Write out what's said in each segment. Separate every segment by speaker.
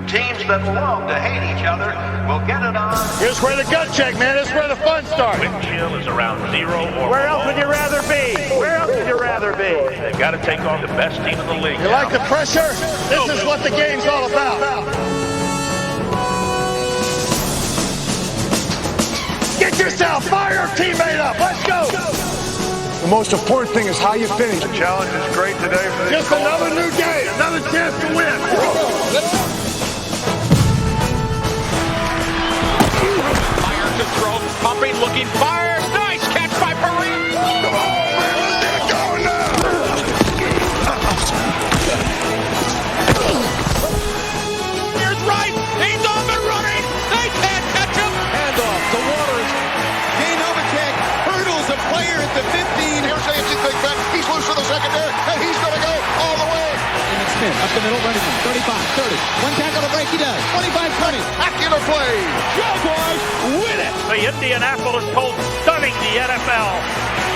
Speaker 1: teams that love to hate each other will get it on.
Speaker 2: Here's where the gut check, man. This is where the fun starts.
Speaker 3: Wind chill is around 0 or
Speaker 2: Where else would you rather be? Where else would you rather be?
Speaker 3: They've got to take on the best team in the league.
Speaker 2: You like the pressure? This is what the game's all about. Get yourself, fire your teammate up. Let's go.
Speaker 4: The most important thing is how you finish.
Speaker 5: The challenge is great today for this.
Speaker 2: Just another new day, another chance to win.
Speaker 6: Fire to throw, pumping, looking, fires. Nice catch by Perine.
Speaker 5: Come on, man, let's get it going now.
Speaker 6: Here's Rice. He's on the running. They can't catch him.
Speaker 7: Handoff to Waters. Gain Novacek hurdles a player at the 15.
Speaker 5: Here's AFC Big Ben. He's loose for the secondary, and he's going to go all the way.
Speaker 7: Smith up the middle, running from 35, 30. One tackle to break, he does. 25, 20.
Speaker 5: Spectacular play.
Speaker 6: Jaguars win it.
Speaker 3: The Indianapolis Colts stunning the NFL.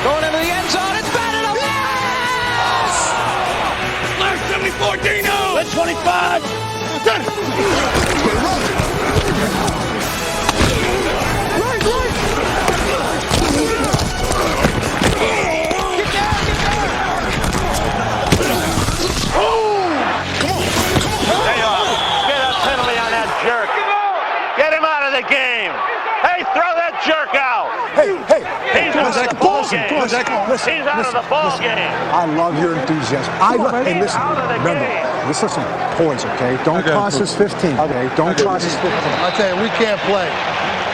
Speaker 6: Going into the end zone. It's batted up. Yes!
Speaker 2: Last 74, Dino. Let's 25.
Speaker 3: Get him out of the game. Hey, throw that jerk out.
Speaker 4: Hey,
Speaker 3: He's out of the ball game.
Speaker 4: Come on, Zach. Listen,
Speaker 3: He's out of the ball game.
Speaker 4: I love your enthusiasm. Hey, listen, remember, this is some points, okay? Don't cross this 15, okay? Don't cross this 15.
Speaker 8: I tell you, we can't play.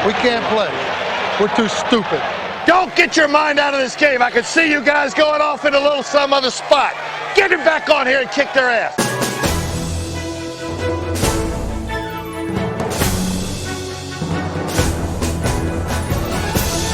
Speaker 8: We can't play. We're too stupid.
Speaker 2: Don't get your mind out of this game. I can see you guys going off in a little some other spot. Get him back on here and kick their ass.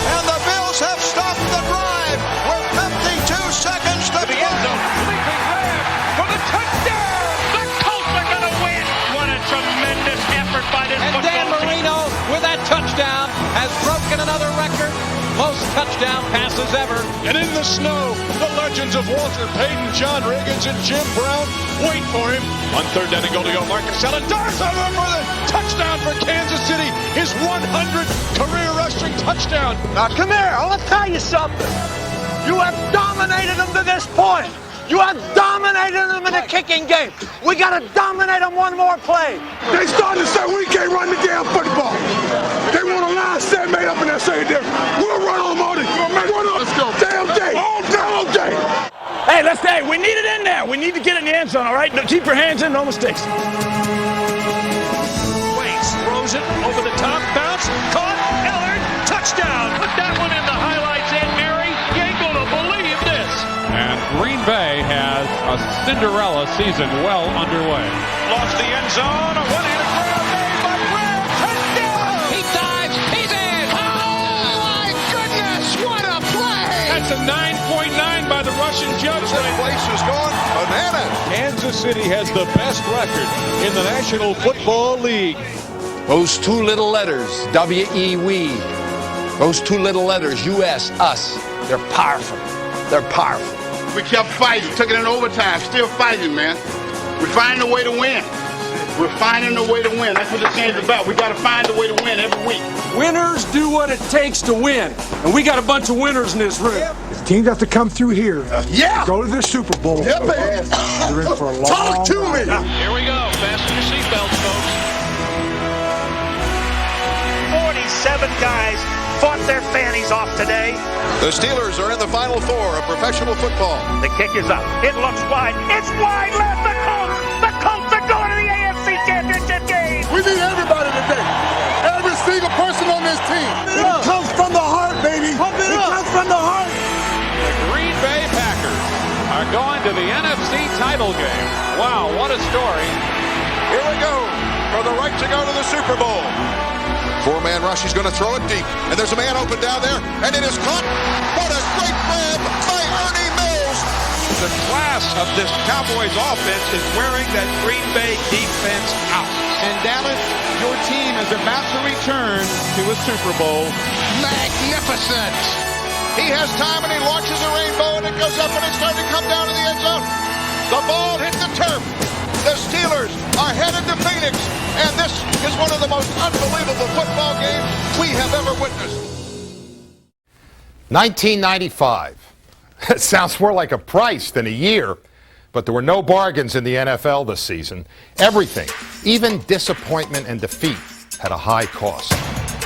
Speaker 7: And the Bills have stopped the drive with 52 seconds to
Speaker 6: The end zone. Leaping grab for the touchdown. The Colts are going to win. What a tremendous effort by this football
Speaker 7: Dan
Speaker 6: team.
Speaker 7: Marino, with that touchdown, has broken another record. Most touchdown passes ever.
Speaker 8: And in the snow, the legends of Walter Payton, John Riggins, and Jim Brown wait for him. On third down and goal to go, Marcus Allen darts over for the touchdown for Kansas City. His 100th career rushing touchdown.
Speaker 2: Now come here, I want to tell you something. You have dominated them to this point. You have dominated them in the kicking game. We got to dominate them one more play.
Speaker 5: They starting to say we can't run the damn football. They want a line set made up in that secondary. We'll run on them all day. Let's go. Damn day. All day.
Speaker 2: Hey, we need it in there. We need to get in the end zone, all right? Keep your hands in, no mistakes.
Speaker 6: Waits, throws it over the top, bounce, caught, Ellard, touchdown. Put that one in the highlights, Aunt Mary. You ain't going to believe this.
Speaker 9: And Green Bay has a Cinderella season well underway.
Speaker 6: Lost the end zone, a one-handed grab made by Graham, touchdown.
Speaker 7: He dives, he's in. Oh, my goodness, what a play.
Speaker 9: That's a 9.9 by the Russian judge.
Speaker 5: This place is going bananas.
Speaker 8: Kansas City has the best record in the National Football League.
Speaker 10: Those two little letters, W-E, we. Those two little letters, U-S, us. They're powerful. They're powerful.
Speaker 5: We kept fighting, took it in overtime, still fighting, man. We're finding a way to win. We're finding a way to win. That's what this game's about. We got to find a way to win every week.
Speaker 8: Winners do what it takes to win. And we got a bunch of winners in this room.
Speaker 4: The teams have to come through here. Go to the Super Bowl.
Speaker 5: Yeah, baby.
Speaker 4: They're in for a long
Speaker 5: Talk to me.
Speaker 6: Here we go. Fasten your seatbelts, folks.
Speaker 3: 47 guys fought their fannies off today.
Speaker 7: The Steelers are in the Final Four of professional football.
Speaker 3: The kick is up. It looks wide. It's wide left. The Colts are going to the AFC Championship game.
Speaker 5: We need everybody today. Every single person on this team. It comes from the heart, baby. It comes from the heart.
Speaker 9: The Green Bay Packers are going to the NFC title game. Wow, what a story.
Speaker 7: Here we go for the right to go to the Super Bowl. Four-man rush, he's going to throw it deep. And there's a man open down there, and it is caught. What a great grab by Ernie Mills.
Speaker 6: The class of this Cowboys offense is wearing that Green Bay defense out.
Speaker 7: And Dallas, your team is about to return to a Super Bowl. Magnificent. He has time, and he launches a rainbow, and it goes up, and it's starting to come down to the end zone. The ball hit the turf. The Steelers are headed to Phoenix. And this is one of the most unbelievable football games we have ever witnessed.
Speaker 11: 1995. It sounds more like a price than a year, but there were no bargains in the NFL this season. Everything, even disappointment and defeat, had a high cost.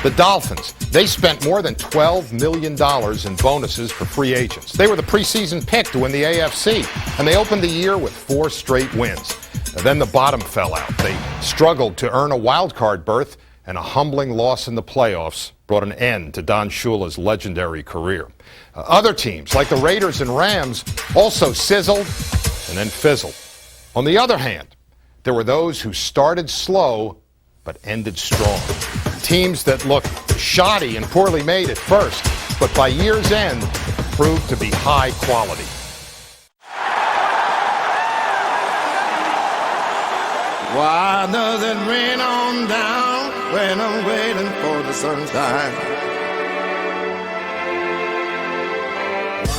Speaker 11: The Dolphins, they spent more than $12 million in bonuses for free agents. They were the preseason pick to win the AFC, and they opened the year with 4 straight wins. And then the bottom fell out. They struggled to earn a wild card berth, and a humbling loss in the playoffs brought an end to Don Shula's legendary career. Other teams, like the Raiders and Rams, also sizzled and then fizzled. On the other hand, there were those who started slow but ended strong. Teams that looked shoddy and poorly made at first, but by year's end proved to be high quality.
Speaker 12: Why does it rain on down when I'm waiting for the sunshine?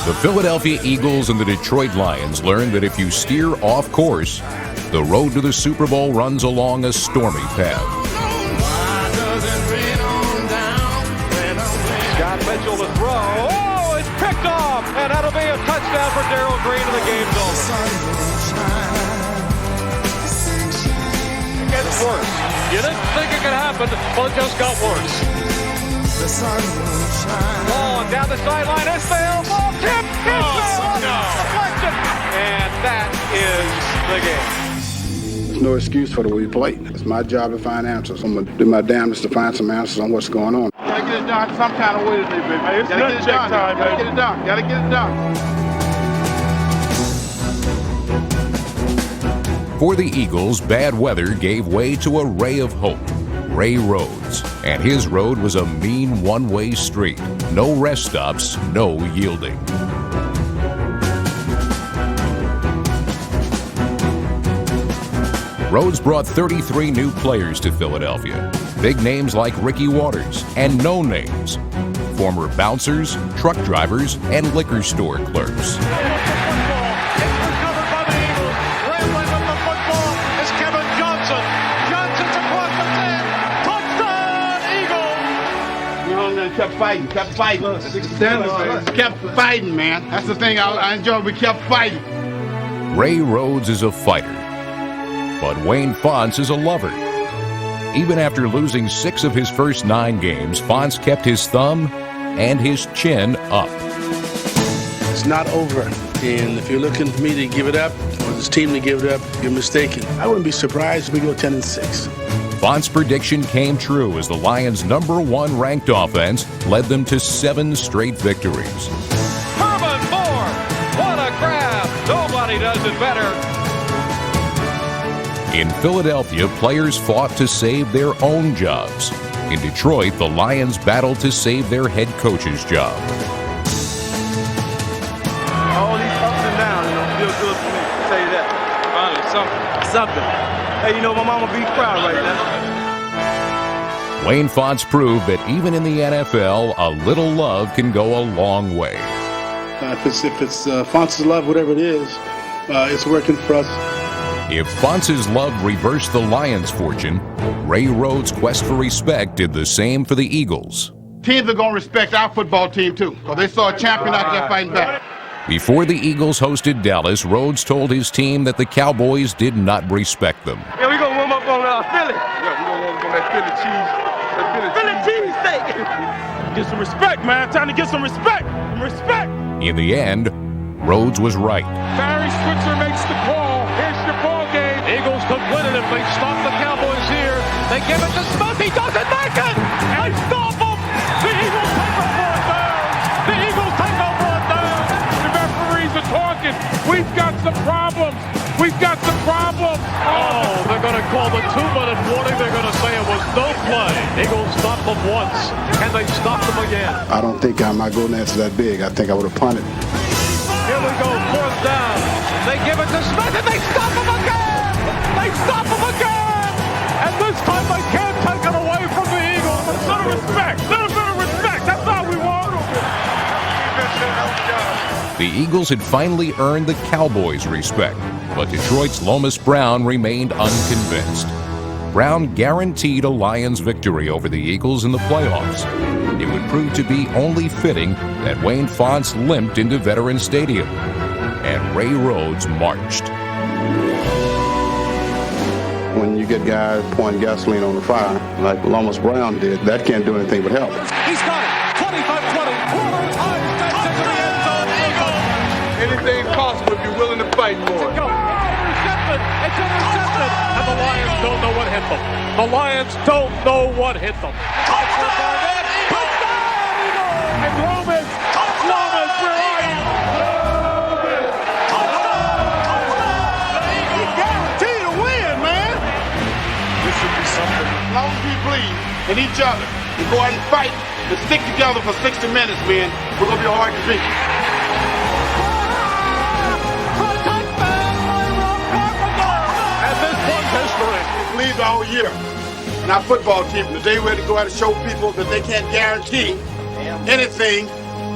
Speaker 13: The Philadelphia Eagles and the Detroit Lions learned that if you steer off course, the road to the Super Bowl runs along a stormy path.
Speaker 6: Scott Mitchell to throw. Oh, it's picked off, and that'll be a touchdown for Darrell Green, and the game's over. It gets worse. You didn't think it could happen, well, it just got worse. Ball down the sideline, Ismail, ball tip, Ismail, deflection, and that is the game.
Speaker 5: There's no excuse for the way we play. It's my job to find answers. I'm gonna do my damnedest to find some answers on what's going on. Gotta get it done some kind of way today, baby. It's gotta get it done. Time, gotta get it done. Gotta get it done.
Speaker 13: For the Eagles, bad weather gave way to a ray of hope. Ray Rhodes, and his road was a mean one-way street. No rest stops, no yielding. Rhodes brought 33 new players to Philadelphia. Big names like Ricky Waters and no names. Former bouncers, truck drivers, and liquor store clerks.
Speaker 5: Kept fighting, kept fighting, man. That's the thing I enjoy. We kept fighting.
Speaker 13: Ray Rhodes is a fighter, but Wayne Fontes is a lover. Even after losing 6 of his first 9 games, Fontes kept his thumb and his chin up.
Speaker 14: It's not over, and if you're looking for me to give it up, or this team to give it up, you're mistaken. I wouldn't be surprised if we go 10-6.
Speaker 13: Fontes' prediction came true as the Lions' #1 ranked offense led them to 7 straight victories.
Speaker 6: Herman Moore, what a grab! Nobody does it better.
Speaker 13: In Philadelphia, players fought to save their own jobs. In Detroit, the Lions battled to save their head coach's job.
Speaker 15: All these ups and downs, feel good for me. I'll tell you that. Finally, something. Hey, my mama be proud right now.
Speaker 13: Wayne Fontes proved that even in the NFL, a little love can go a long way.
Speaker 14: If it's Fontes' love, whatever it is, it's working for us.
Speaker 13: If Fontes' love reversed the Lions' fortune, Ray Rhodes' quest for respect did the same for the Eagles.
Speaker 5: Teams are going to respect our football team, too, because they saw a champion out there fighting back.
Speaker 13: Before the Eagles hosted Dallas, Rhodes told his team that the Cowboys did not respect them.
Speaker 15: Yeah, we're going to warm up on Philly. Yeah, we're going to warm up on that Philly cheese steak. Get some respect, man. Time to get some respect.
Speaker 13: In the end, Rhodes was right.
Speaker 6: Barry Switzer makes the call. Here's your ball game. Eagles could win it if they stop the Cowboys here. They give it to Smith. He doesn't make it. And stop him. The Eagles take over it down. The Eagles take over it down. The referees are talking. We've got some problems. Oh, they're going to call the 2-minute warning. They're going to say it was no play. Eagles stopped them once. Can they stop them again?
Speaker 5: I don't think my golden answer that big. I think I would have punted.
Speaker 6: Here we go, 4th down. They give it to Smith, and they stop him again! And this time they can't take it away from the Eagles. A little bit of respect. That's all we want.
Speaker 13: The Eagles had finally earned the Cowboys' respect, but Detroit's Lomas Brown remained unconvinced. Brown guaranteed a Lions victory over the Eagles in the playoffs. It would prove to be only fitting that Wayne Fontes limped into Veterans Stadium, and Ray Rhodes marched.
Speaker 5: When you get guys pouring gasoline on the fire, like Lomas Brown did, that can't do anything but help.
Speaker 6: He's got it. 25-20.
Speaker 15: Anything possible if you're willing to fight for it.
Speaker 6: It's intercepted. And the Lions don't know what hit them. The Lions don't know what hit them. Touchdown! And Lomas, where are you?
Speaker 5: You guarantee to win, man. This should be something. As long as we believe in each other and go out and fight and stick together for 60 minutes, man, we're going to be hard to beat. Believe the whole year in our football team. Today we're to go out and show people that they can't guarantee anything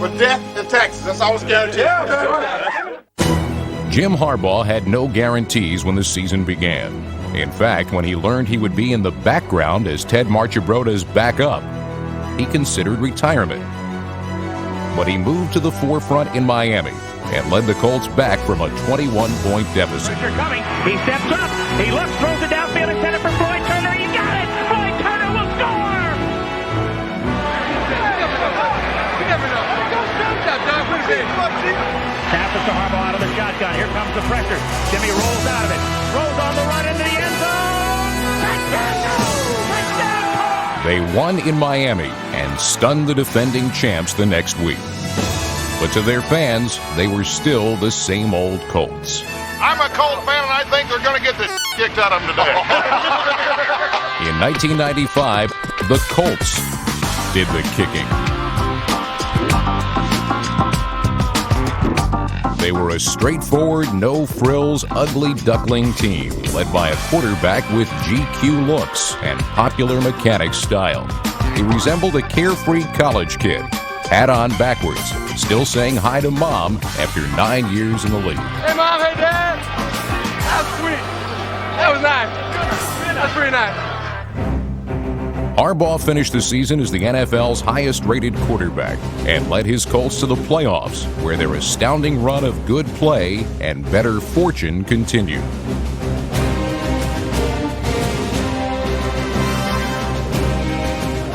Speaker 5: but death and taxes. That's all it's guaranteed.
Speaker 13: Jim Harbaugh had no guarantees when the season began. In fact, when he learned he would be in the background as Ted Marchibroda's backup, he considered retirement. But he moved to the forefront in Miami and led the Colts back from a 21-point deficit.
Speaker 3: Pressure coming. He steps up. He looks, throws it downfield, intended for Floyd Turner. He got it. Floyd Turner will score. You never know. Passes to Harbaugh out of the shotgun. Here comes the pressure. Jimmy rolls out of it. Rolls on the run into the end zone. Touchdown!
Speaker 13: They won in Miami and stunned the defending champs the next week. But to their fans, they were still the same old Colts.
Speaker 7: I'm a Colt fan, and I think they're going to get the kicked out of them today.
Speaker 13: In 1995, the Colts did the kicking. They were a straightforward, no-frills, ugly duckling team led by a quarterback with GQ looks and popular mechanic style. He resembled a carefree college kid, hat on backwards, still saying hi to Mom after 9 years in the league.
Speaker 15: Hey, Mom, hey, Dad. That was sweet. That was nice. That's pretty nice.
Speaker 13: Harbaugh finished the season as the NFL's highest-rated quarterback and led his Colts to the playoffs, where their astounding run of good play and better fortune continued.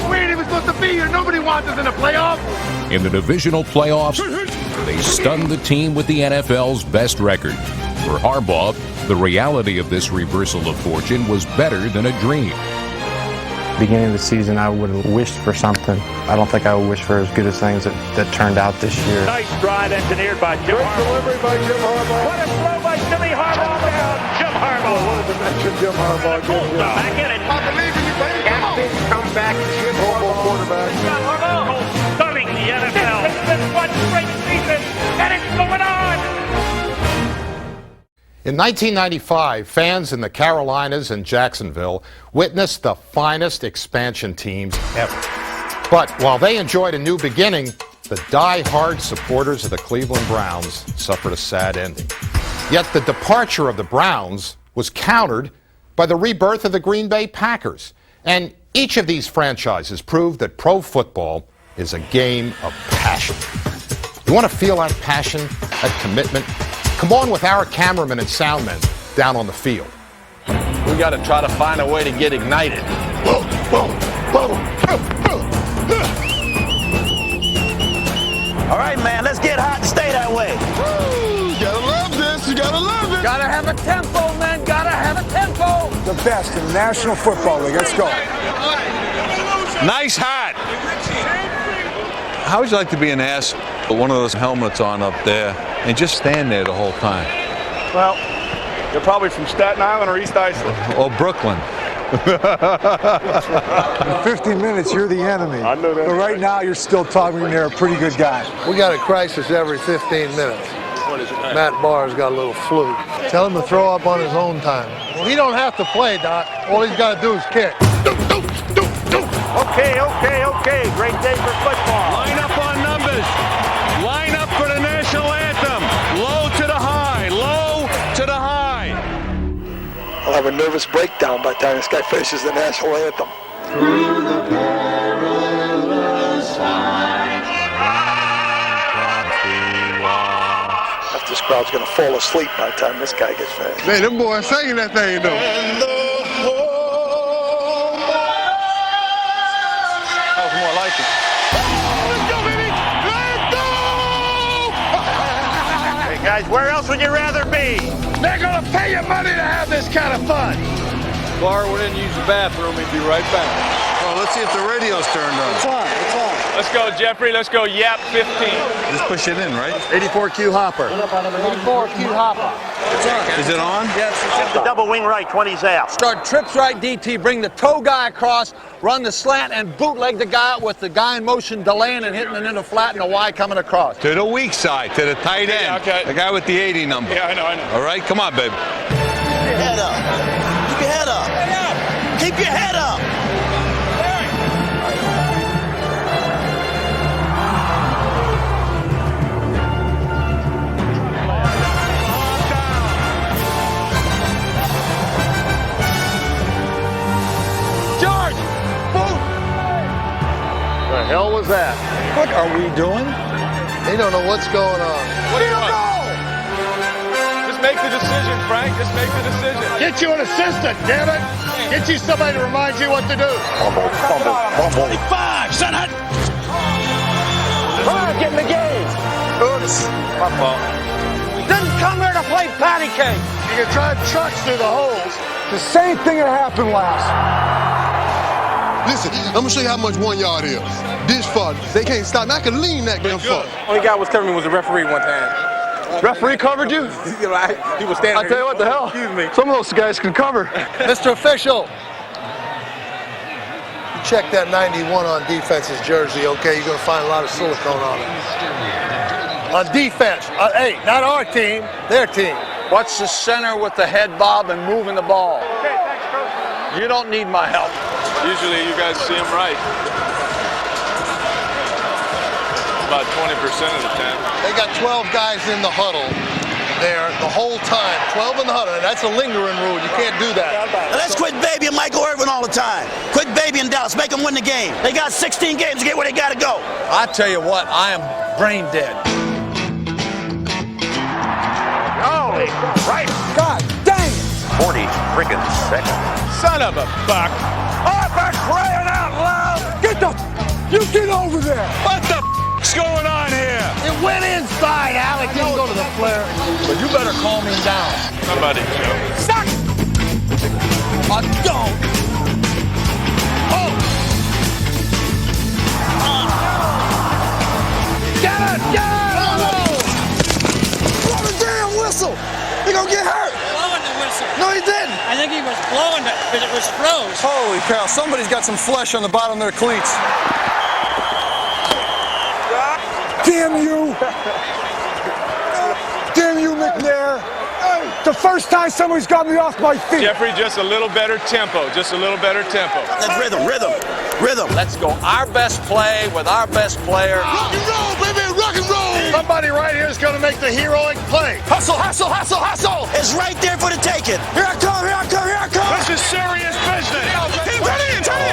Speaker 15: We ain't even supposed to be here. Nobody wants us in the playoffs.
Speaker 13: In the divisional playoffs, they stunned the team with the NFL's best record. For Harbaugh, the reality of this reversal of fortune was better than a dream.
Speaker 16: Beginning of the season, I would have wished for something. I don't think I would wish for as good as things that turned out this year.
Speaker 3: Nice drive engineered by Jim Harbaugh.
Speaker 15: Delivery by Jim Harbaugh.
Speaker 3: What a throw by Jimmy Harbaugh down. Jim Harbaugh.
Speaker 15: What a dimension Jim Harbaugh gives you.
Speaker 3: Back in it.
Speaker 15: I believe in you, baby.
Speaker 3: Captain, come back.
Speaker 15: Jim Harbaugh, quarterback.
Speaker 3: John Harbaugh stunning the NFL. It's been one great season, and it's going on.
Speaker 11: In 1995, fans in the Carolinas and Jacksonville witnessed the finest expansion teams ever. But while they enjoyed a new beginning, the die-hard supporters of the Cleveland Browns suffered a sad ending. Yet the departure of the Browns was countered by the rebirth of the Green Bay Packers. And each of these franchises proved that pro football is a game of passion. You want to feel that passion, that commitment? Come on with our cameramen and soundmen down on the field.
Speaker 10: We got to try to find a way to get ignited.
Speaker 7: Boom, boom, boom, boom, boom.
Speaker 2: All right, man, let's get hot and stay that way.
Speaker 7: Woo, you gotta love this. You gotta love it.
Speaker 2: Gotta have a tempo, man. Gotta have a tempo.
Speaker 4: The best in the National Football League. Let's go.
Speaker 10: Nice hat.
Speaker 17: How would you like to be an ass with one of those helmets on up there and just stand there the whole time?
Speaker 15: Well, you're probably from Staten Island or East Islip.
Speaker 17: Or Brooklyn.
Speaker 4: In 15 minutes, you're the enemy.
Speaker 15: I know that.
Speaker 4: But right now, you're still talking. You're a pretty good guy.
Speaker 12: We got a crisis every 15 minutes. Matt Barr's got a little flu. Tell him to throw up on his own time. Well, he don't have to play, Doc. All he's got to do is kick.
Speaker 3: Okay. Great day for football.
Speaker 6: Line up on numbers. Line up for the national anthem. Low to the high. Low to the high.
Speaker 18: I'll have a nervous breakdown by the time this guy finishes the national anthem. This crowd's going to fall asleep by the time this guy gets finished.
Speaker 5: Man, them boys singing that thing, though.
Speaker 15: That was more like it.
Speaker 3: Let's go, baby! Let's go! Hey, guys, where else would you rather be?
Speaker 2: They're going to pay you money to have this kind of fun.
Speaker 15: Bar went in and used the bathroom. He'd be right back.
Speaker 5: Oh, let's see if the radio's turned on.
Speaker 18: It's on. It's on.
Speaker 6: Let's go, Jeffrey. Let's go, Yap 15.
Speaker 5: Just push it in, right?
Speaker 15: 84Q Hopper.
Speaker 18: 84Q Hopper.
Speaker 5: It's on. Is it on?
Speaker 18: Yes, it's
Speaker 3: The double wing right, 20's out.
Speaker 2: Start trips right DT, bring the toe guy across, run the slant, and bootleg the guy out with the guy in motion delaying and hitting it into flat and the Y coming across.
Speaker 17: To the weak side, to the tight end.
Speaker 6: Yeah, okay.
Speaker 17: The guy with the 80 number.
Speaker 6: Yeah, I know.
Speaker 17: All right, come on, baby.
Speaker 18: Keep your head up. Keep your head up. Keep your head up.
Speaker 2: The hell was that?
Speaker 15: What are we doing?
Speaker 12: They don't know what's going on.
Speaker 6: What do you want? Just make the decision, Frank. Just make the decision.
Speaker 2: Get you an assistant, damn it! Get you somebody to remind you what to do.
Speaker 18: Fumble. 25, son.
Speaker 2: Come on, get in the game.
Speaker 18: Oops.
Speaker 6: My fault.
Speaker 2: Didn't come here to play patty cake.
Speaker 12: You can drive trucks through the holes.
Speaker 4: The same thing that happened last.
Speaker 5: Listen, I'm going to show you how much 1 yard is. This far, they can't stop me. I can lean that damn far.
Speaker 15: Only guy was covering me was a referee one time.
Speaker 2: Referee covered you?
Speaker 15: He was standing
Speaker 2: I tell you what, the hell.
Speaker 15: Excuse me.
Speaker 2: Some of those guys can cover.
Speaker 12: Mr. Official. You check that 91 on defense's jersey, okay? You're going to find a lot of silicone on it. On defense. Hey, not our team, their team.
Speaker 2: Watch the center with the head bob and moving the ball.
Speaker 3: Okay, thanks, Coach.
Speaker 2: You don't need my help.
Speaker 6: Usually you guys see him right. About 20% of the time.
Speaker 12: They got 12 guys in the huddle there the whole time. 12 in the huddle, and that's a lingering rule. You can't do that.
Speaker 18: Now let's quit babying Michael Irvin all the time. Quit babying Dallas. Make them win the game. They got 16 games to get where they got to go.
Speaker 2: I tell you what, I am brain dead.
Speaker 3: Holy right.
Speaker 4: God dang!
Speaker 1: 40 friggin' seconds.
Speaker 6: Son of a buck.
Speaker 3: Oh, for crying out loud!
Speaker 4: You get over there!
Speaker 6: What the f***'s going on here?
Speaker 2: It went inside, Alec. Didn't go to the flare. But you better calm him down.
Speaker 6: Somebody, Joe.
Speaker 2: Stop! Don't. Oh! Get it! Get it!
Speaker 18: Blow the damn whistle. He gonna get hurt.
Speaker 19: Blowing the whistle.
Speaker 18: No, he didn't.
Speaker 19: I think he was blowing it because it was froze.
Speaker 12: Holy cow, somebody's got some flesh on the bottom of their cleats.
Speaker 4: Damn you! Damn you, McNair! The first time somebody's got me off my feet.
Speaker 6: Jeffrey, just a little better tempo. Just a little better tempo.
Speaker 18: That's rhythm.
Speaker 2: Let's go our best play with our best player.
Speaker 5: Rock and roll, baby, rock and roll.
Speaker 2: Somebody right here is going to make the heroic play.
Speaker 18: Hustle. It's right there for the taking. Here I come.
Speaker 6: This is serious business.
Speaker 18: Turn in.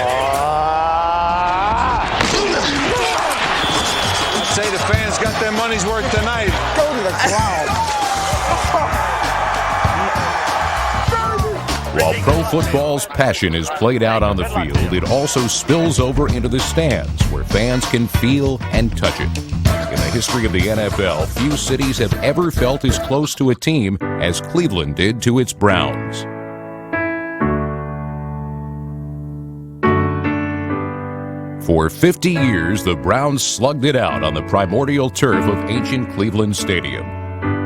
Speaker 17: I'd say the fans got their money's worth tonight.
Speaker 4: Go to the ground.
Speaker 13: While pro football's passion is played out on the field, it also spills over into the stands where fans can feel and touch it. In the history of the NFL, few cities have ever felt as close to a team as Cleveland did to its Browns. For 50 years, the Browns slugged it out on the primordial turf of ancient Cleveland Stadium.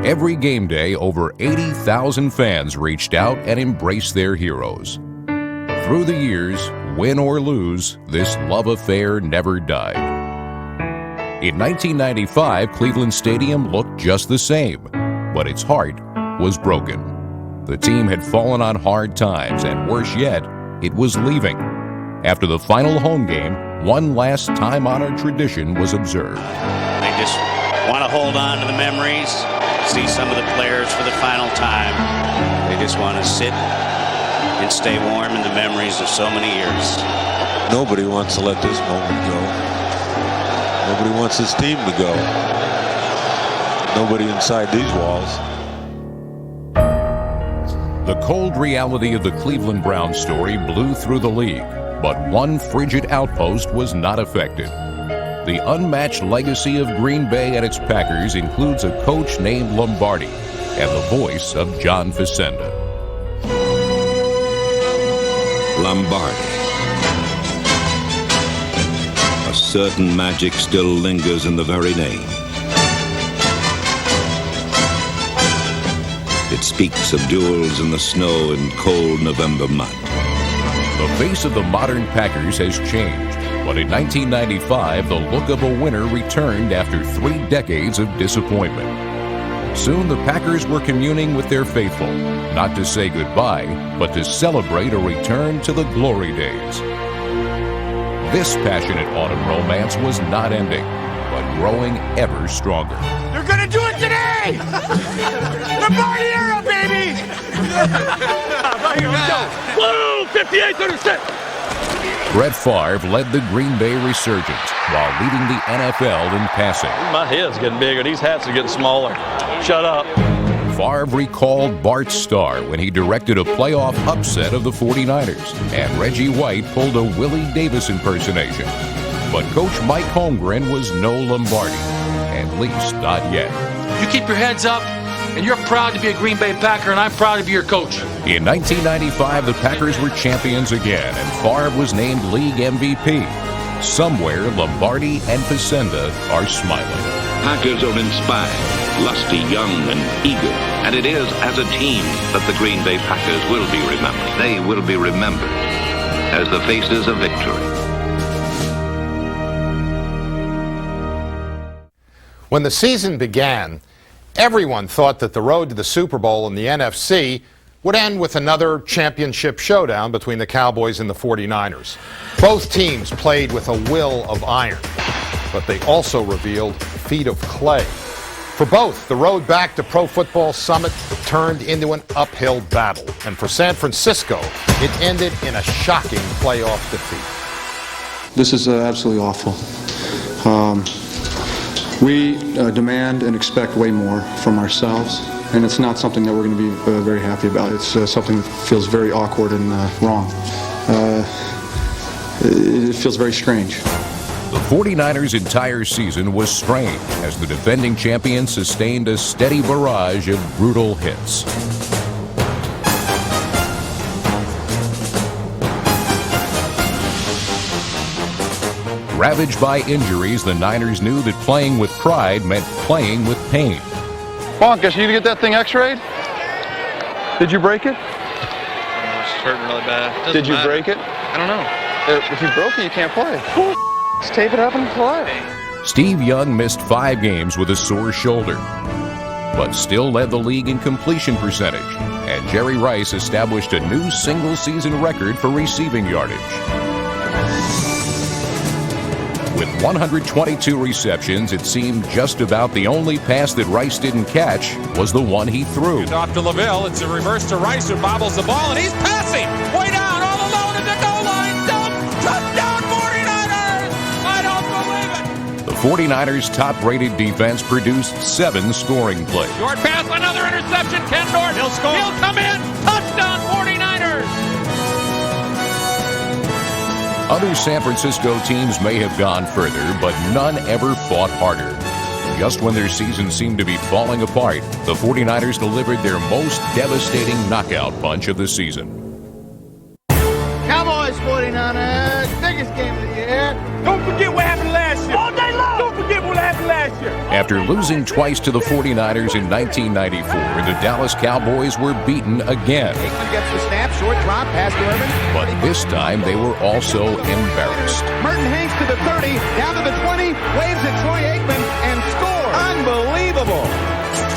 Speaker 13: Every game day, over 80,000 fans reached out and embraced their heroes. Through the years, win or lose, this love affair never died. In 1995, Cleveland Stadium looked just the same, but its heart was broken. The team had fallen on hard times, and worse yet, it was leaving. After the final home game, one last time-honored tradition was observed.
Speaker 20: They just want to hold on to the memories, see some of the players for the final time. They just want to sit and stay warm in the memories of so many years.
Speaker 17: Nobody wants to let this moment go. Nobody wants this team to go. Nobody inside these walls.
Speaker 13: The cold reality of the Cleveland Browns story blew through the league, but one frigid outpost was not affected. The unmatched legacy of Green Bay and its Packers includes a coach named Lombardi and the voice of John Facenda.
Speaker 21: Lombardi. A certain magic still lingers in the very name. It speaks of duels in the snow and cold November mud.
Speaker 13: The face of the modern Packers has changed, but in 1995, the look of a winner returned after 3 decades of disappointment. Soon, the Packers were communing with their faithful, not to say goodbye, but to celebrate a return to the glory days. This passionate autumn romance was not ending, but growing ever stronger.
Speaker 3: You're gonna do it today! The party era, baby! Here we go. Blue 58-36.
Speaker 13: Brett Favre led the Green Bay resurgence while leading the NFL in passing.
Speaker 15: My head's getting bigger. These hats are getting smaller. Shut up.
Speaker 13: Favre recalled Bart Starr when he directed a playoff upset of the 49ers, and Reggie White pulled a Willie Davis impersonation. But Coach Mike Holmgren was no Lombardi, at least not yet.
Speaker 22: You keep your heads up, and you're proud to be a Green Bay Packer, and I'm proud to be your coach.
Speaker 13: In 1995, the Packers were champions again, and Favre was named league MVP. Somewhere, Lombardi and Facenda are smiling.
Speaker 21: Packers are inspired, lusty, young, and eager. And it is as a team that the Green Bay Packers will be remembered. They will be remembered as the faces of victory.
Speaker 11: When the season began, everyone thought that the road to the Super Bowl in the NFC would end with another championship showdown between the Cowboys and the 49ers. Both teams played with a will of iron, but they also revealed feet of clay. For both, the road back to Pro Football Summit turned into an uphill battle. And for San Francisco, it ended in a shocking playoff defeat.
Speaker 23: This is absolutely awful. We demand and expect way more from ourselves, and it's not something that we're going to be very happy about. It's something that feels very awkward and wrong. It feels very strange.
Speaker 13: The 49ers' entire season was strained as the defending champions sustained a steady barrage of brutal hits. Ravaged by injuries, the Niners knew that playing with pride meant playing with pain.
Speaker 23: Bonkus, you get that thing x-rayed? Did you break it?
Speaker 15: It's hurting really bad.
Speaker 23: Did you break it?
Speaker 15: I don't know.
Speaker 23: If you broke it, you can't play. Just tape it up and play.
Speaker 13: Steve Young missed 5 games with a sore shoulder, but still led the league in completion percentage, and Jerry Rice established a new single-season record for receiving yardage. With 122 receptions, it seemed just about the only pass that Rice didn't catch was the one he threw.
Speaker 6: Off to LaVille. It's a reverse to Rice, who bobbles the ball, and he's passing. Way down, all alone at the goal line. Touchdown, 49ers! I don't believe it.
Speaker 13: The 49ers' top-rated defense produced 7 scoring plays.
Speaker 6: Short pass, another interception. Ken Norton. He'll score. He'll come in. Touchdown, 49ers!
Speaker 13: Other San Francisco teams may have gone further, but none ever fought harder. Just when their season seemed to be falling apart, the 49ers delivered their most devastating knockout punch of the season.
Speaker 3: Cowboys 49ers, biggest game of the year. Don't forget what happened last year. All day long. Don't forget what happened last year.
Speaker 13: After losing twice to the 49ers in 1994, the Dallas Cowboys were beaten again.
Speaker 3: Aikman gets the snap, short drop, pass to Irvin.
Speaker 13: But this time they were also embarrassed.
Speaker 3: Merton Hanks to the 30, down to the 20, waves at Troy Aikman, and scores. Unbelievable.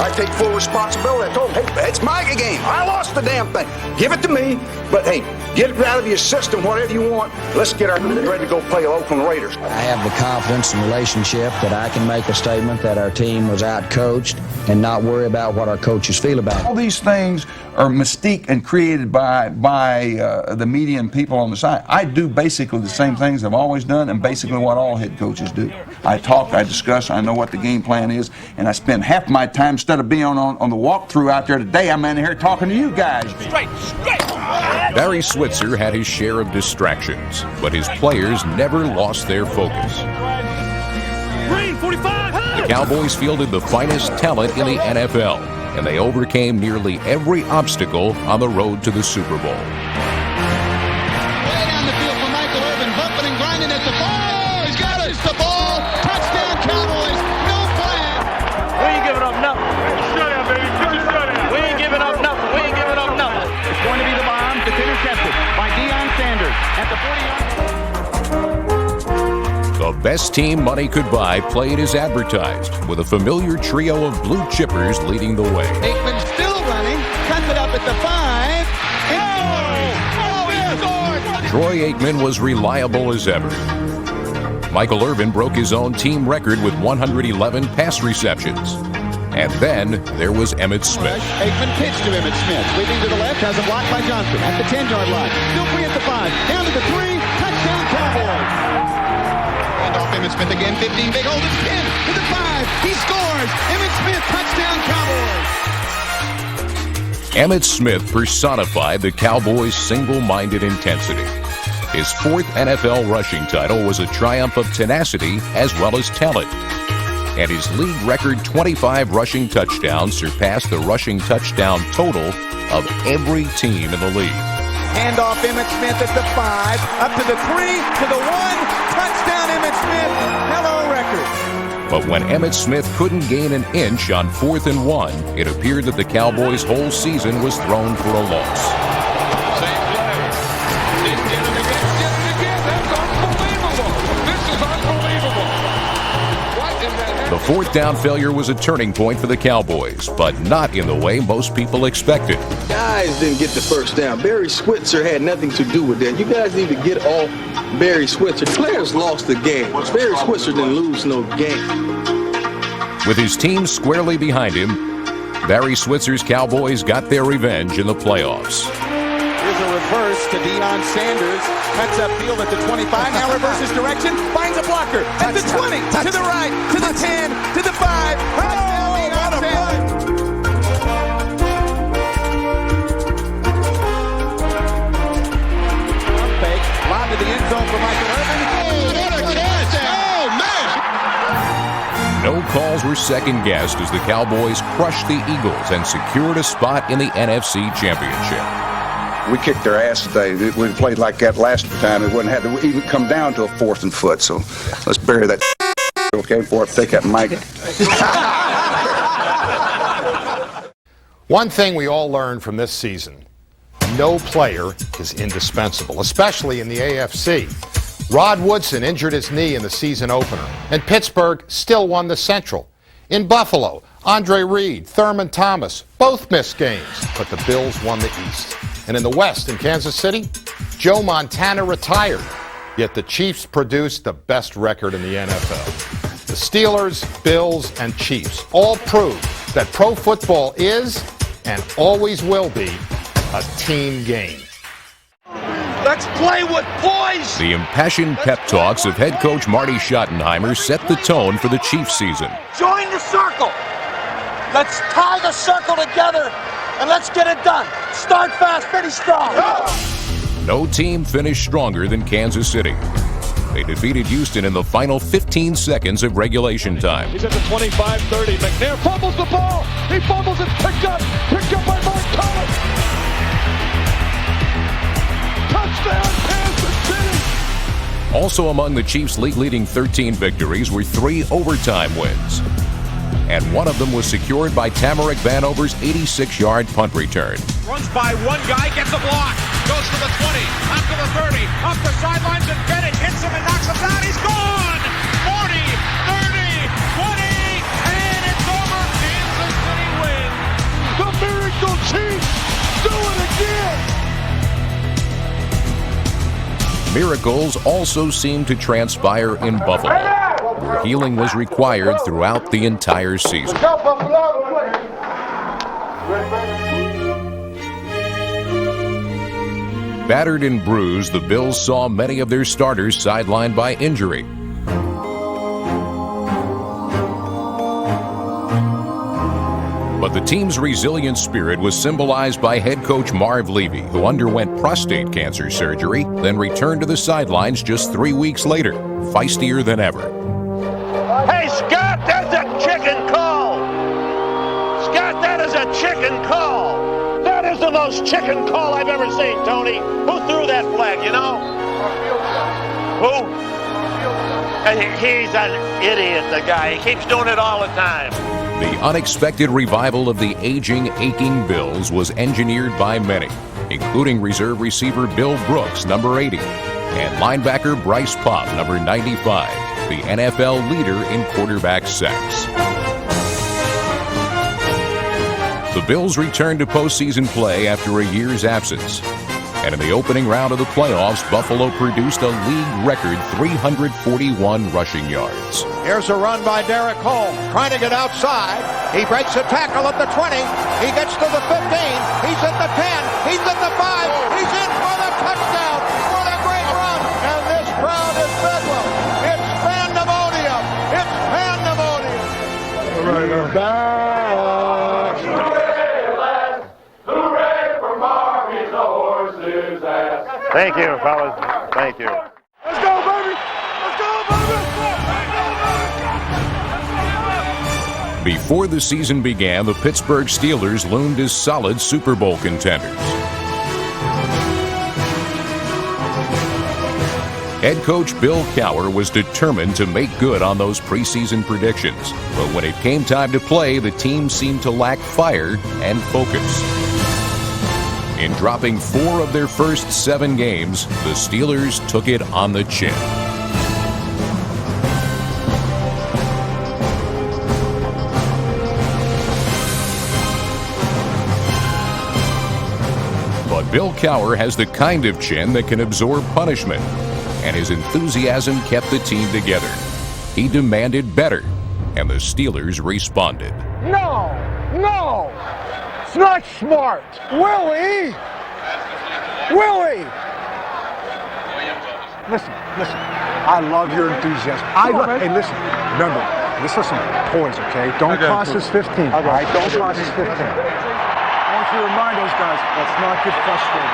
Speaker 8: I take full responsibility. I told him, hey, it's my game. I lost the damn thing. Give it to me. But, hey, get it out of your system, whatever you want. Let's get ready to go play the Oakland Raiders.
Speaker 9: I have the confidence and relationship that I can make a statement that our team was out-coached and not worry about what our coaches feel about it.
Speaker 14: All these things are mystique and created by the media and people on the side. I do basically the same things I've always done and basically what all head coaches do. I talk, I discuss, I know what the game plan is, and I spend half my time, instead of being on the walkthrough out there today, I'm in here talking to you guys.
Speaker 6: Straight.
Speaker 13: Barry Switzer had his share of distractions, but his players never lost their focus.
Speaker 6: Green, 45.
Speaker 13: The Cowboys fielded the finest talent in the NFL, and they overcame nearly every obstacle on the road to the Super Bowl.
Speaker 3: Way down the field for Michael Irvin, bumping and grinding at the ball. He's got it. It's the ball. Touchdown, Cowboys. No flag.
Speaker 6: We ain't giving up nothing. Shutout, baby. Shutout. We ain't giving up nothing. We ain't giving up nothing.
Speaker 24: It's going to be the bomb that's intercepted by Deion Sanders at the 40-yard.
Speaker 13: The best team money could buy played as advertised, with a familiar trio of blue chippers leading the way.
Speaker 3: Aikman still running. Cuts it up at the 5. He scored.
Speaker 13: Troy Aikman was reliable as ever. Michael Irvin broke his own team record with 111 pass receptions. And then there was Emmitt Smith.
Speaker 3: Aikman pitched to Emmitt Smith. Sweeping to the left, has a block by Johnson at the 10-yard line. Still free at the 5. Down to the 3. Touchdown, Cowboys. And off Emmitt Smith again. 15 big hold. It's 10 to the 5. He scores. Emmitt Smith, touchdown, Cowboys.
Speaker 13: Emmitt Smith personified the Cowboys' single-minded intensity. His fourth NFL rushing title was a triumph of tenacity as well as talent. And his league record 25 rushing touchdowns surpassed the rushing touchdown total of every team in the league.
Speaker 3: Hand off Emmitt Smith at the 5, up to the 3, to the 1, touchdown Emmitt Smith, hello record.
Speaker 13: But when Emmitt Smith couldn't gain an inch on 4th and 1, it appeared that the Cowboys' whole season was thrown for a loss. The fourth down failure was a turning point for the Cowboys, but not in the way most people expected.
Speaker 25: Guys didn't get the first down. Barry Switzer had nothing to do with that. You guys need to get off Barry Switzer. Players lost the game. Barry Switzer didn't lose no game.
Speaker 13: With his team squarely behind him, Barry Switzer's Cowboys got their revenge in the playoffs.
Speaker 3: Here's a reverse to Deion Sanders. Cuts upfield at the 25. Now reverses direction. Finds a blocker. At the 20. To the right. To the 10. To the 5. Touchdown, Deion Sanders. Fake. Lob to the end zone for Michael Irvin. Oh, what a catch. Oh, man.
Speaker 13: No calls were second-guessed as the Cowboys crushed the Eagles and secured a spot in the NFC Championship.
Speaker 8: We kicked their ass today. If we played like that last time, it wouldn't have to even come down to a 4th and foot. So let's bury that. Okay, for it, take that mic.
Speaker 11: One thing we all learned from this season: no player is indispensable, especially in the AFC. Rod Woodson injured his knee in the season opener, and Pittsburgh still won the Central. In Buffalo, Andre Reed, Thurman Thomas both missed games, but the Bills won the East. And in the West, in Kansas City, Joe Montana retired, yet the Chiefs produced the best record in the NFL. The Steelers, Bills, and Chiefs all proved that pro football is and always will be a team game.
Speaker 2: Let's play with poise!
Speaker 13: The impassioned pep talks of head coach Marty Schottenheimer set the tone for the Chiefs season.
Speaker 2: Join the circle! Let's tie the circle together and let's get it done. Start fast, finish strong.
Speaker 13: No team finished stronger than Kansas City. They defeated Houston in the final 15 seconds of regulation time.
Speaker 6: He's at the 25-30. McNair fumbles the ball. He fumbles it. Picked up by Mark Thomas. Touchdown, Kansas City.
Speaker 13: Also among the Chiefs' league-leading 13 victories were 3 overtime wins. And one of them was secured by Tamarick Vanover's 86-yard punt return.
Speaker 6: Runs by one guy, gets a block. Goes to the 20, up to the 30, up the sidelines, and Bennett hits him and knocks him down. He's gone! 40, 30, 20, and it's over. Kansas City
Speaker 13: Miracles also seemed to transpire in Buffalo, where healing was required throughout the entire season. Battered and bruised, the Bills saw many of their starters sidelined by injury. But the team's resilient spirit was symbolized by head coach Marv Levy, who underwent prostate cancer surgery, then returned to the sidelines just 3 weeks later, feistier than ever.
Speaker 2: Hey, Scott, that's a chicken call. Scott, that is a chicken call. That is the most chicken call I've ever seen, Tony. Who threw that flag, you know? Who? He's an idiot, the guy. He keeps doing it all the time.
Speaker 13: The unexpected revival of the aging, aching Bills was engineered by many, including reserve receiver Bill Brooks, number 80, and linebacker Bryce Popp, number 95, the NFL leader in quarterback sacks. The Bills returned to postseason play after a year's absence. And in the opening round of the playoffs, Buffalo produced a league record 341 rushing yards.
Speaker 1: Here's a run by Derek Hall, trying to get outside. He breaks a tackle at the 20. He gets to the 15. He's at the 10. He's at the 5. He's in for the touchdown. What a great run. And this crowd is bedlam. It's pandemonium. It's pandemonium.
Speaker 2: Hooray for Marvin the horse's ass. Thank you, fellas. Thank you. Let's go, baby. Let's go, baby.
Speaker 13: Before the season began, the Pittsburgh Steelers loomed as solid Super Bowl contenders. Head coach Bill Cowher was determined to make good on those preseason predictions. But when it came time to play, the team seemed to lack fire and focus. In dropping 4 of their first 7 games, the Steelers took it on the chin. But Bill Cowher has the kind of chin that can absorb punishment, and his enthusiasm kept the team together. He demanded better, and the Steelers responded.
Speaker 4: No! No! It's not smart! Willie! Willie! Listen. I love your enthusiasm. Hey, listen. Remember, this is some points, okay? Don't cross this 15. All right? Don't cross this 15. I want you to remind those guys, let's not get frustrated.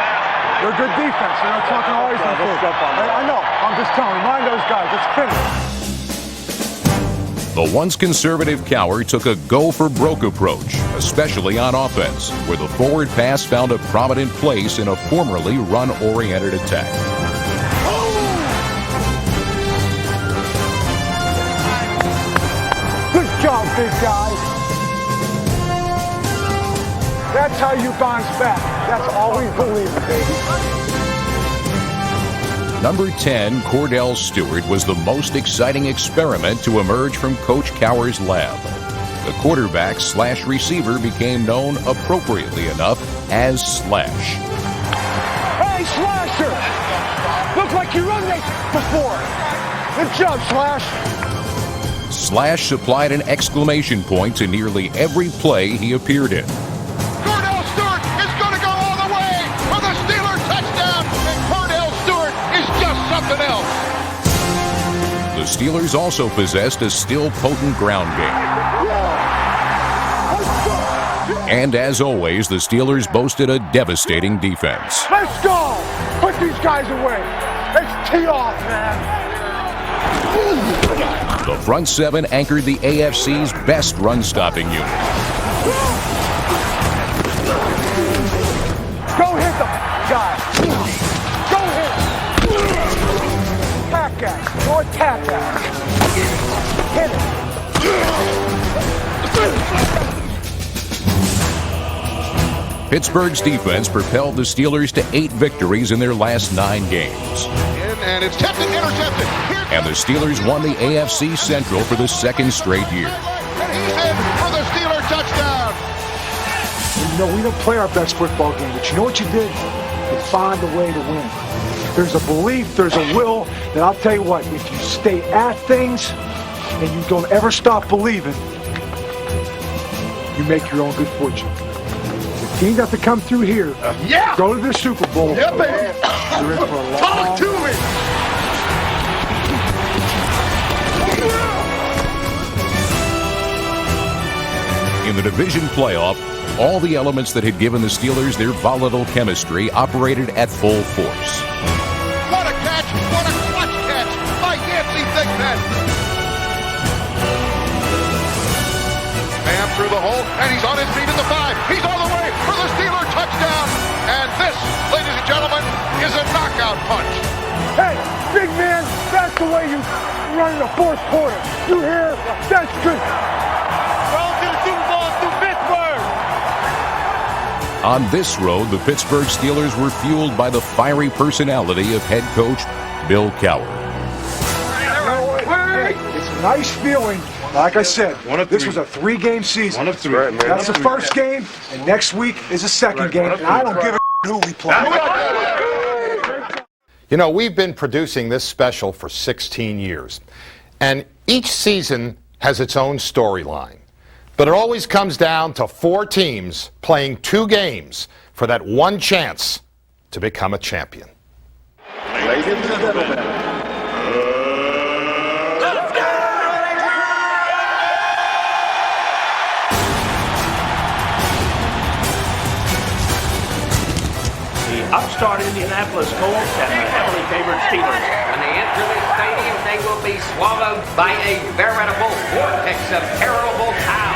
Speaker 4: They're good defense. They're not talking always on foot. I know. I'm just telling. Remind those guys. Let's finish.
Speaker 13: The once conservative Cowher took a go-for-broke approach, especially on offense, where the forward pass found a prominent place in a formerly run-oriented attack.
Speaker 4: Good job, big guy. That's how you bounce back. That's all we believe, baby.
Speaker 13: Number 10, Cordell Stewart, was the most exciting experiment to emerge from Coach Cowher's lab. The quarterback/receiver became known appropriately enough as Slash.
Speaker 4: Hey, Slasher! Look like you run this before. Good job, Slash.
Speaker 13: Slash supplied an exclamation point to nearly every play he appeared in.
Speaker 1: Cordell Stewart is going to go all the way for the Steelers touchdown. And Cordell Stewart is just something else.
Speaker 13: The Steelers also possessed a still potent ground game. And as always, the Steelers boasted a devastating defense.
Speaker 4: Let's go! Put these guys away. Let's tee off, man.
Speaker 13: The front seven anchored the AFC's best run-stopping unit.
Speaker 4: Go hit them, guys. Go hit them. Attack guys. Go attack guys. Hit it.
Speaker 13: Pittsburgh's defense propelled the Steelers to 8 victories in their last 9 games.
Speaker 1: And it's tipped and intercepted.
Speaker 13: And the Steelers won the AFC Central for the 2nd straight year.
Speaker 1: And he's in for the Steeler touchdown.
Speaker 4: You know, we don't play our best football game, but you know what you did? You found a way to win. There's a belief, there's a will, that I'll tell you what, if you stay at things and you don't ever stop believing, you make your own good fortune. The teams have to come through here, go to the Super Bowl.
Speaker 5: Yeah, baby.
Speaker 4: You're in for a long
Speaker 5: Talk to me.
Speaker 13: In the division playoff, all the elements that had given the Steelers their volatile chemistry operated at full force.
Speaker 1: What a catch! What a clutch catch by Yancey Thigpen! Man through the hole, and he's on his feet at the 5. He's all the way for the Steeler touchdown. And this, ladies and gentlemen, is a knockout punch.
Speaker 4: Hey, big man, that's the way you run in the fourth quarter. You hear? That's good.
Speaker 13: On this road, the Pittsburgh Steelers were fueled by the fiery personality of head coach Bill Cowher.
Speaker 4: It's a nice feeling. Like I said, this was a 3-game season.
Speaker 5: 1 of 3.
Speaker 4: That's the first game, and next week is the second game, and I don't give a who we play.
Speaker 11: You know, we've been producing this special for 16 years, and each season has its own storyline. But it always comes down to 4 teams playing 2 games for that one chance to become a champion.
Speaker 5: Ladies and gentlemen.
Speaker 2: The upstart Indianapolis Colts and the heavily favored Steelers.
Speaker 7: When they enter the stadium, they will be swallowed by a veritable vortex of terrible chaos.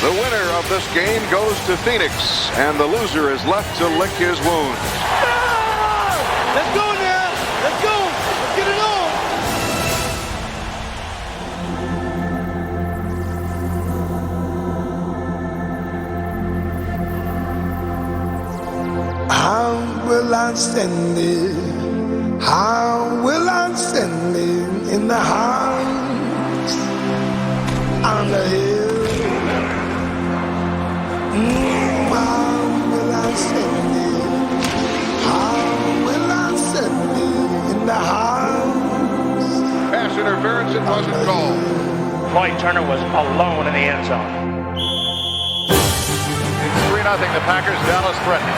Speaker 1: The winner of this game goes to Phoenix, and the loser is left to lick his wounds.
Speaker 5: Let's go now. Let's go. Let's get it on.
Speaker 10: How will I stand it? How will I stand it in the house on the hill? How will I stand it? How will I stand it in the house?
Speaker 1: Pass interference, it wasn't called.
Speaker 2: Floyd Turner was alone in the end zone.
Speaker 1: It's 3-0, the Packers, Dallas threatening.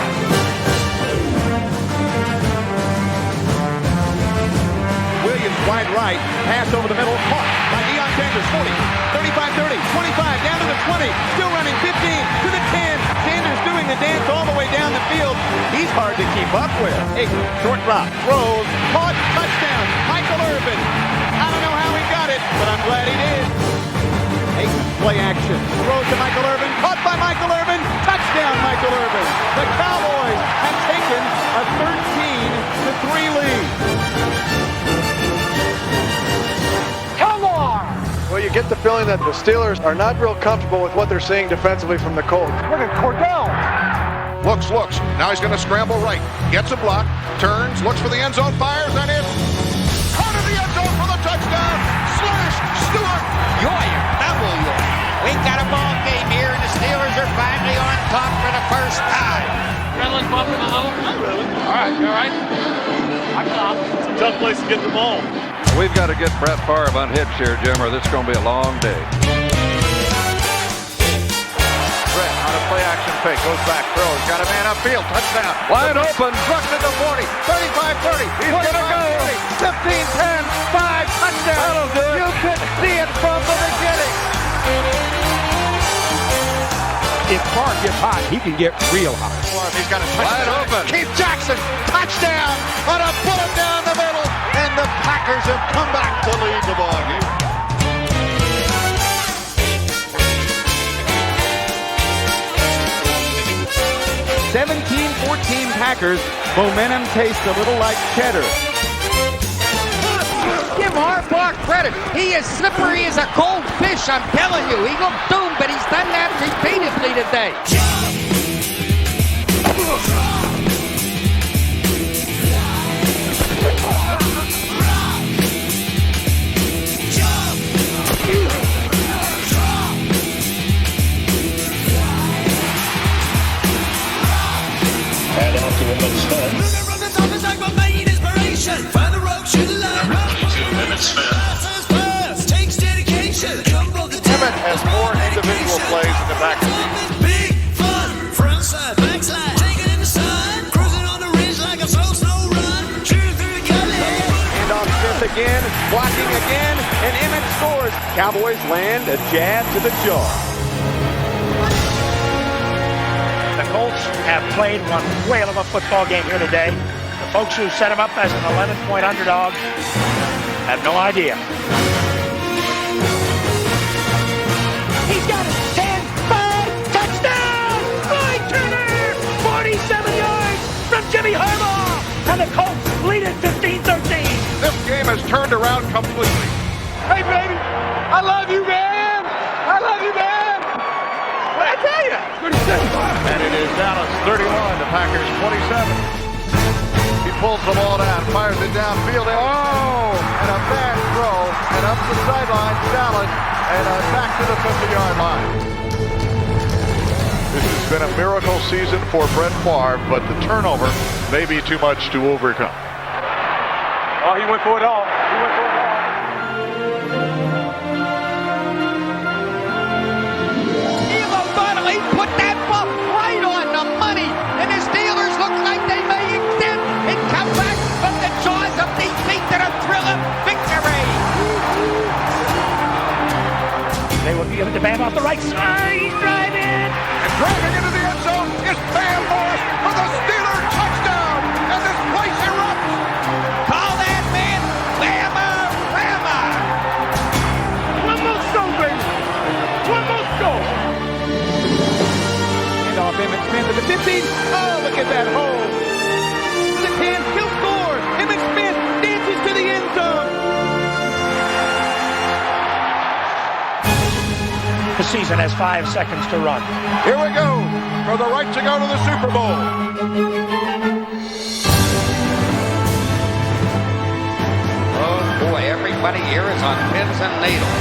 Speaker 3: Williams wide right, pass over the middle, caught by Deion Sanders, 40, 35-30, 25, down to the 20, still running, 15, to the 10. Sanders doing the dance all the way down the field. He's hard to keep up with. Aikman, short drop, throws, caught, touchdown, Michael Irvin. I don't know how he got it, but I'm glad he did. Aikman, play action, throws to Michael Irvin, caught by Michael Irvin, touchdown Michael Irvin. The Cowboys have taken a 13-3 lead.
Speaker 4: Well, you get the feeling that the Steelers are not real comfortable with what they're seeing defensively from the Colts. Look at Cordell.
Speaker 1: Looks. Now he's going to scramble right. Gets a block, turns, looks for the end zone, fires, and it's out of the end zone for the touchdown. Slashed Stewart.
Speaker 7: Yoyer, double yoyer. We've got a ball game here, and the Steelers are finally on top for the first time.
Speaker 6: Redlands bumping the huddle. All right, you all right? It's a tough place to get the ball.
Speaker 1: We've got to get Brett Favre unhitched here, Jim, or this is going to be a long day. Brett on a play action fake, goes back, throws, got a man upfield, touchdown. Wide open, trucks at the 40, 35-30, he's going to go. 15-10, 5, touchdown. That'll do it. You could see it from the beginning.
Speaker 3: If Carr gets hot, he can get real hot.
Speaker 1: He's got a touchdown. Wide open.
Speaker 3: Keith Jackson, touchdown on a bullet down the middle, and the Packers have come back to lead the ball game. 17-14 Packers. Momentum tastes a little like cheddar.
Speaker 7: Give Harbaugh credit. He is slippery as a cold fish, I'm telling you. He looked doomed, but he's done that repeatedly today.
Speaker 2: And after a little spin.
Speaker 12: blocking again, and Emmett scores. Cowboys land a jab to the jaw.
Speaker 16: The Colts have played one whale of a football game here today. The folks who set them up as an 11-point underdog have no idea.
Speaker 18: He's got it. 10, 5, touchdown! Floyd Turner! 47 yards from Jimmy Harbaugh! And the Colts lead it 15-13.
Speaker 1: This game has turned around completely.
Speaker 18: Hey, baby! I love you, man! I love you, man! What'd I tell you?
Speaker 1: And it is Dallas 31 to Packers 27. He pulls the ball down, fires it downfield. Oh! And a bad throw. And up the sideline, Dallas. And back to the 50-yard line. This has been a miracle season for Brett Favre, but the turnover may be too much to overcome.
Speaker 15: Oh, he went for it all. He went for it all.
Speaker 7: Elo Donnelly put that ball right on the money, and the Steelers look like they may extend and come back from the jaws of defeat to the thrill of victory.
Speaker 16: They will give it to Bam off the right side. He's driving.
Speaker 1: And driving into the end zone is Bam Morris for the Steelers touchdown. And this place erupts.
Speaker 7: Call that man Bama Rama.
Speaker 18: One more score, baby. One more score.
Speaker 12: And off Emmett Smith to the 15. Oh, look at that hole. To the 10, he'll score. Emmett Smith dances to the end zone.
Speaker 16: The season has 5 seconds to run.
Speaker 1: Here we go for the right to go to the Super Bowl.
Speaker 7: Oh boy, everybody here is on pins and needles.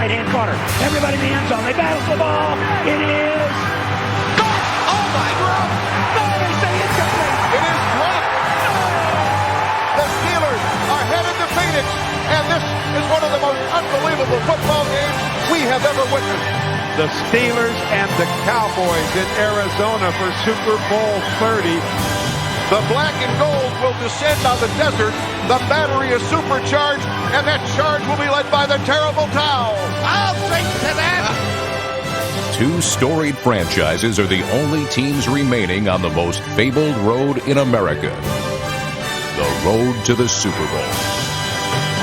Speaker 16: Right-hand corner. Everybody in the end zone. They battle the ball. It is.
Speaker 7: Oh my God!
Speaker 16: No, they say it's complete.
Speaker 1: It is dropped. The Steelers are headed to Phoenix, and this is one of the most unbelievable football games we have ever witnessed.
Speaker 19: The Steelers and the Cowboys in Arizona for Super Bowl 30.
Speaker 1: The black and gold will descend on the desert. The battery is supercharged, and that charge will be led by the terrible Towel.
Speaker 7: I'll drink to that.
Speaker 13: Two storied franchises are the only teams remaining on the most fabled road in America. The road to the Super Bowl.